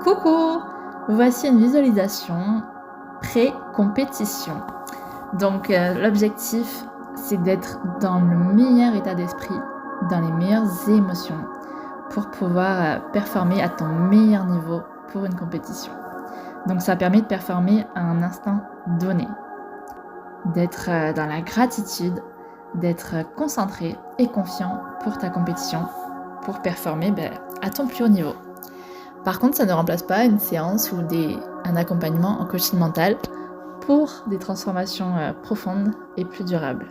Coucou! Voici une visualisation pré-compétition. Donc l'objectif, c'est d'être dans le meilleur état d'esprit, dans les meilleures émotions pour pouvoir performer à ton meilleur niveau pour une compétition. Donc ça permet de performer à un instant donné, d'être dans la gratitude, d'être concentré et confiant pour ta compétition, pour performer à ton plus haut niveau. Par contre, ça ne remplace pas une séance ou un accompagnement en coaching mental pour des transformations profondes et plus durables.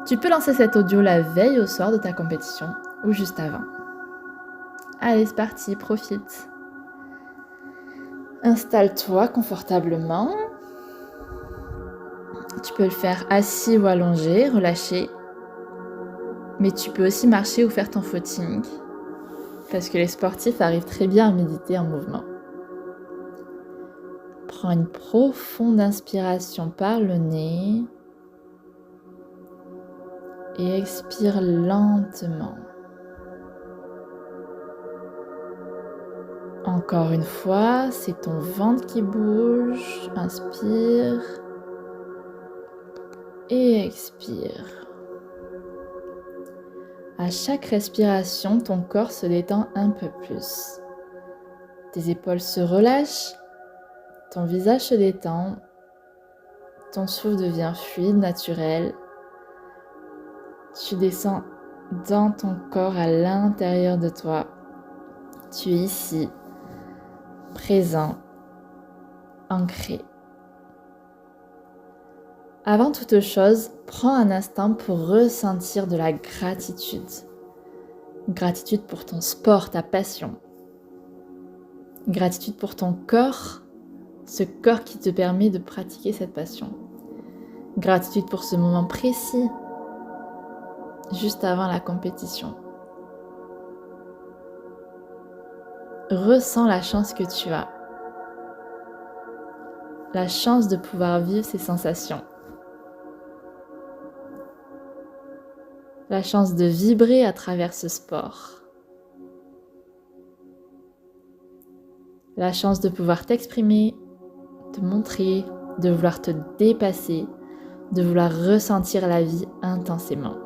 Tu peux lancer cet audio la veille au soir de ta compétition ou juste avant. Allez, c'est parti, profite. Installe-toi confortablement. Tu peux le faire assis ou allongé, relâché. Mais tu peux aussi marcher ou faire ton footing, parce que les sportifs arrivent très bien à méditer en mouvement. Prends une profonde inspiration par le nez et expire lentement. Encore une fois, c'est ton ventre qui bouge. Inspire et expire. À chaque respiration, ton corps se détend un peu plus. Tes épaules se relâchent, ton visage se détend, ton souffle devient fluide, naturel. Tu descends dans ton corps à l'intérieur de toi. Tu es ici, présent, ancré. Avant toute chose, prends un instant pour ressentir de la gratitude. Gratitude pour ton sport, ta passion. Gratitude pour ton corps, ce corps qui te permet de pratiquer cette passion. Gratitude pour ce moment précis, juste avant la compétition. Ressens la chance que tu as. La chance de pouvoir vivre ces sensations. La chance de vibrer à travers ce sport. La chance de pouvoir t'exprimer, te montrer, de vouloir te dépasser, de vouloir ressentir la vie intensément.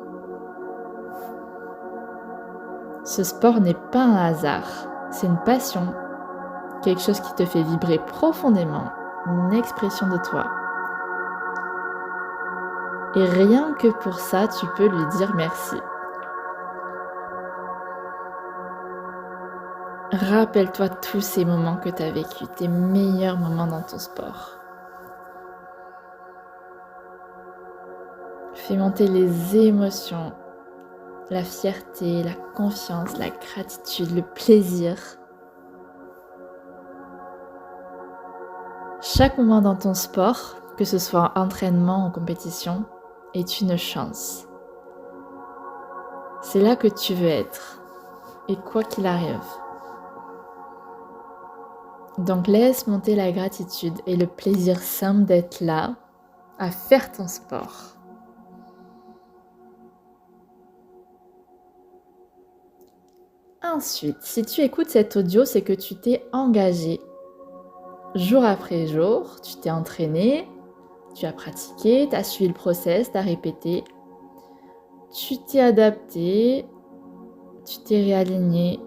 Ce sport n'est pas un hasard, c'est une passion, quelque chose qui te fait vibrer profondément, une expression de toi. Et rien que pour ça, tu peux lui dire merci. Rappelle-toi tous ces moments que tu as vécus, tes meilleurs moments dans ton sport. Fais monter les émotions, la fierté, la confiance, la gratitude, le plaisir. Chaque moment dans ton sport, que ce soit en entraînement ou en compétition, est une chance. C'est là que tu veux être, et quoi qu'il arrive. Donc laisse monter la gratitude et le plaisir simple d'être là, à faire ton sport. Ensuite, si tu écoutes cet audio, c'est que tu t'es engagé. Jour après jour, tu t'es entraîné, tu as pratiqué, tu as suivi le process, tu as répété. Tu t'es adapté, tu t'es réaligné,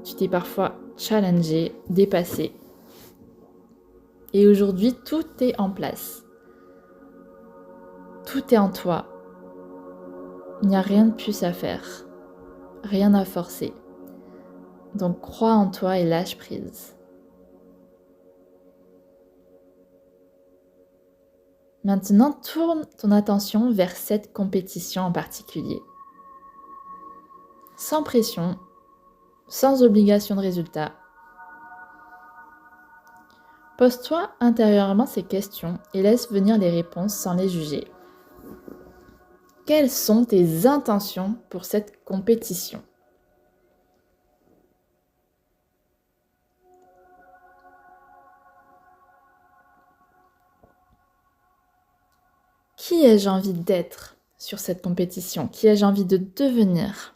tu t'es parfois challengé, dépassé. Et aujourd'hui, tout est en place. Tout est en toi. Il n'y a rien de plus à faire, rien à forcer. Donc crois en toi et lâche prise. Maintenant, tourne ton attention vers cette compétition en particulier. Sans pression, sans obligation de résultat. Pose-toi intérieurement ces questions et laisse venir les réponses sans les juger. Quelles sont tes intentions pour cette compétition ? Qui ai-je envie d'être sur cette compétition ? Qui ai-je envie de devenir ?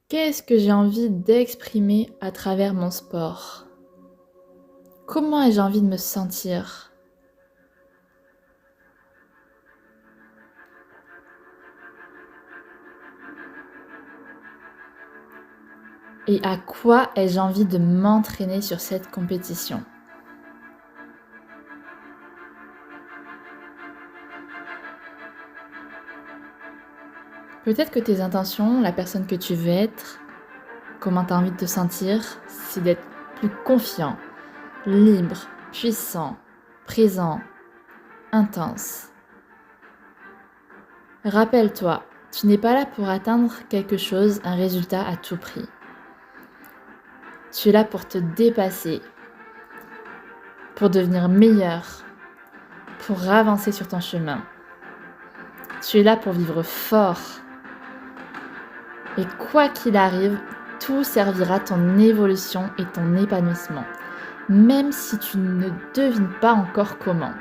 Qu'est-ce que j'ai envie d'exprimer à travers mon sport? Comment ai-je envie de me sentir? Et à quoi ai-je envie de m'entraîner sur cette compétition? Peut-être que tes intentions, la personne que tu veux être, comment tu as envie de te sentir, c'est d'être plus confiant, libre, puissant, présent, intense. Rappelle-toi, tu n'es pas là pour atteindre quelque chose, un résultat à tout prix. Tu es là pour te dépasser, pour devenir meilleur, pour avancer sur ton chemin. Tu es là pour vivre fort. Et quoi qu'il arrive, tout servira ton évolution et ton épanouissement, même si tu ne devines pas encore comment.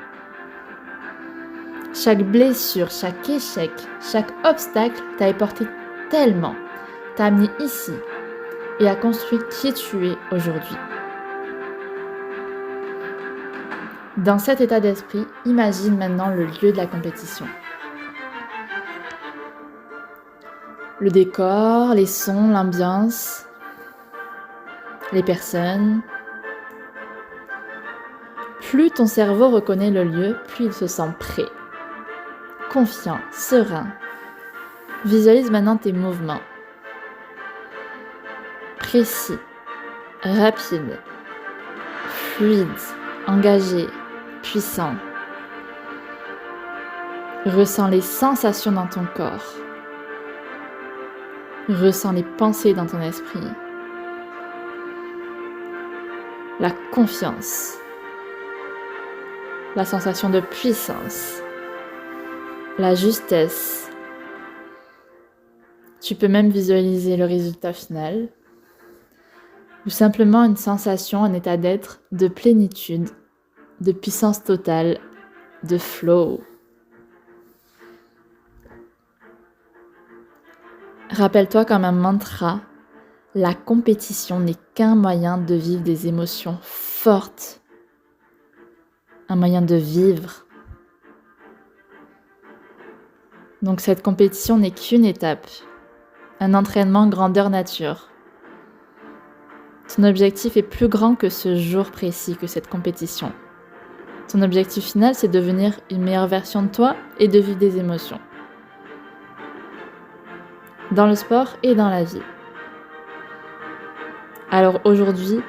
Chaque blessure, chaque échec, chaque obstacle t'a apporté tellement, t'a amené ici et a construit qui tu es aujourd'hui. Dans cet état d'esprit, imagine maintenant le lieu de la compétition. Le décor, les sons, l'ambiance, les personnes. Plus ton cerveau reconnaît le lieu, plus il se sent prêt, confiant, serein. Visualise maintenant tes mouvements. Précis, rapide, fluide, engagé, puissant. Ressens les sensations dans ton corps. Ressens les pensées dans ton esprit. La confiance. La sensation de puissance. La justesse. Tu peux même visualiser le résultat final. Ou simplement une sensation, un état d'être de plénitude, de puissance totale, de flow. Rappelle-toi comme un mantra, la compétition n'est qu'un moyen de vivre des émotions fortes, un moyen de vivre. Donc cette compétition n'est qu'une étape, un entraînement grandeur nature. Ton objectif est plus grand que ce jour précis, que cette compétition. Ton objectif final, c'est de devenir une meilleure version de toi et de vivre des émotions. Dans le sport et dans la vie. Alors aujourd'hui,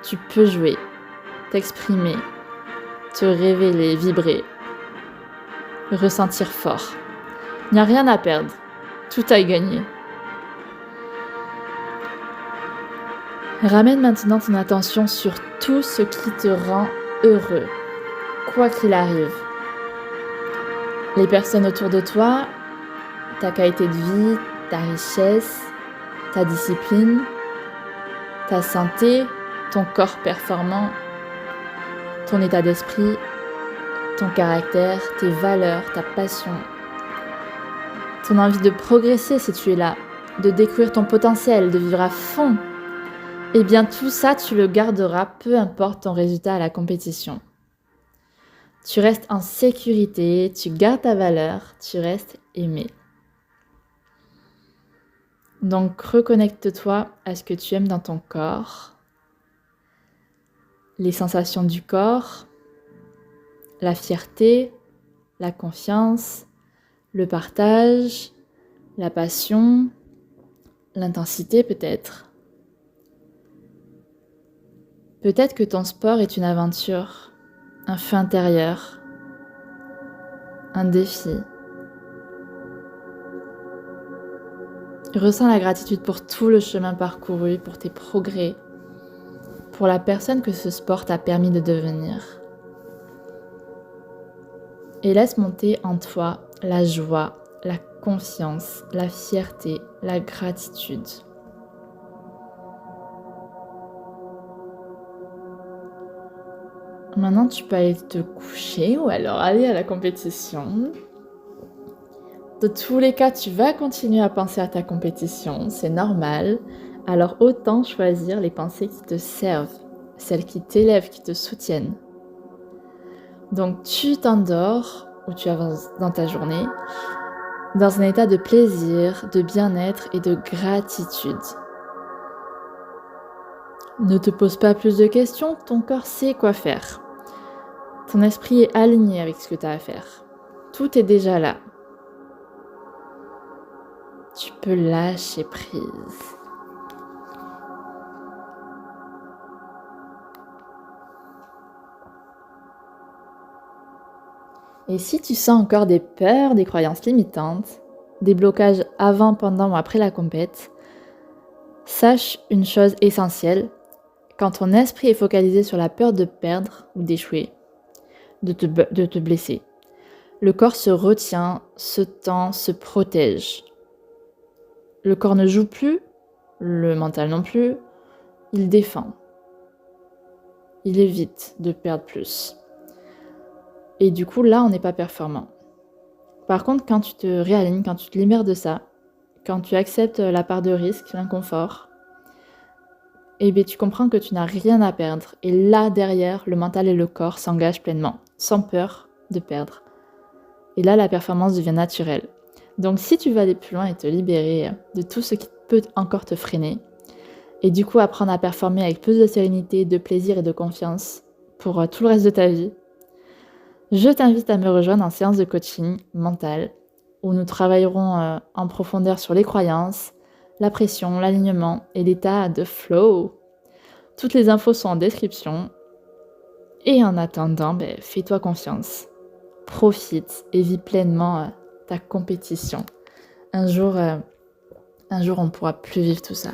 tu peux jouer, t'exprimer, te révéler, vibrer, ressentir fort. Il n'y a rien à perdre, tout à gagner. Ramène maintenant ton attention sur tout ce qui te rend heureux, quoi qu'il arrive. Les personnes autour de toi, ta qualité de vie, ta richesse, ta discipline, ta santé, ton corps performant, ton état d'esprit, ton caractère, tes valeurs, ta passion, ton envie de progresser si tu es là, de découvrir ton potentiel, de vivre à fond. Eh bien tout ça, tu le garderas, peu importe ton résultat à la compétition. Tu restes en sécurité, tu gardes ta valeur, tu restes aimé. Donc reconnecte-toi à ce que tu aimes dans ton corps, les sensations du corps, la fierté, la confiance, le partage, la passion, l'intensité peut-être. Peut-être que ton sport est une aventure, un feu intérieur, un défi. Ressens la gratitude pour tout le chemin parcouru, pour tes progrès, pour la personne que ce sport t'a permis de devenir. Et laisse monter en toi la joie, la confiance, la fierté, la gratitude. Maintenant, tu peux aller te coucher ou alors aller à la compétition. De tous les cas, tu vas continuer à penser à ta compétition, c'est normal. Alors autant choisir les pensées qui te servent, celles qui t'élèvent, qui te soutiennent. Donc tu t'endors ou tu avances dans ta journée dans un état de plaisir, de bien-être et de gratitude. Ne te pose pas plus de questions, ton corps sait quoi faire. Ton esprit est aligné avec ce que tu as à faire. Tout est déjà là. Tu peux lâcher prise. Et si tu sens encore des peurs, des croyances limitantes, des blocages avant, pendant ou après la compète, sache une chose essentielle. Quand ton esprit est focalisé sur la peur de perdre ou d'échouer, de te blesser, le corps se retient, se tend, se protège. Le corps ne joue plus, le mental non plus, il défend. Il évite de perdre plus. Et du coup, là, on n'est pas performant. Par contre, quand tu te réalignes, quand tu te libères de ça, quand tu acceptes la part de risque, l'inconfort, eh bien, tu comprends que tu n'as rien à perdre. Et là, derrière, le mental et le corps s'engagent pleinement, sans peur de perdre. Et là, la performance devient naturelle. Donc, si tu veux aller plus loin et te libérer de tout ce qui peut encore te freiner, et du coup apprendre à performer avec plus de sérénité, de plaisir et de confiance pour tout le reste de ta vie, je t'invite à me rejoindre en séance de coaching mental où nous travaillerons en profondeur sur les croyances, la pression, l'alignement et l'état de flow. Toutes les infos sont en description. Et en attendant, fais-toi confiance. Profite et vis pleinement ta compétition. Un jour, on ne pourra plus vivre tout ça.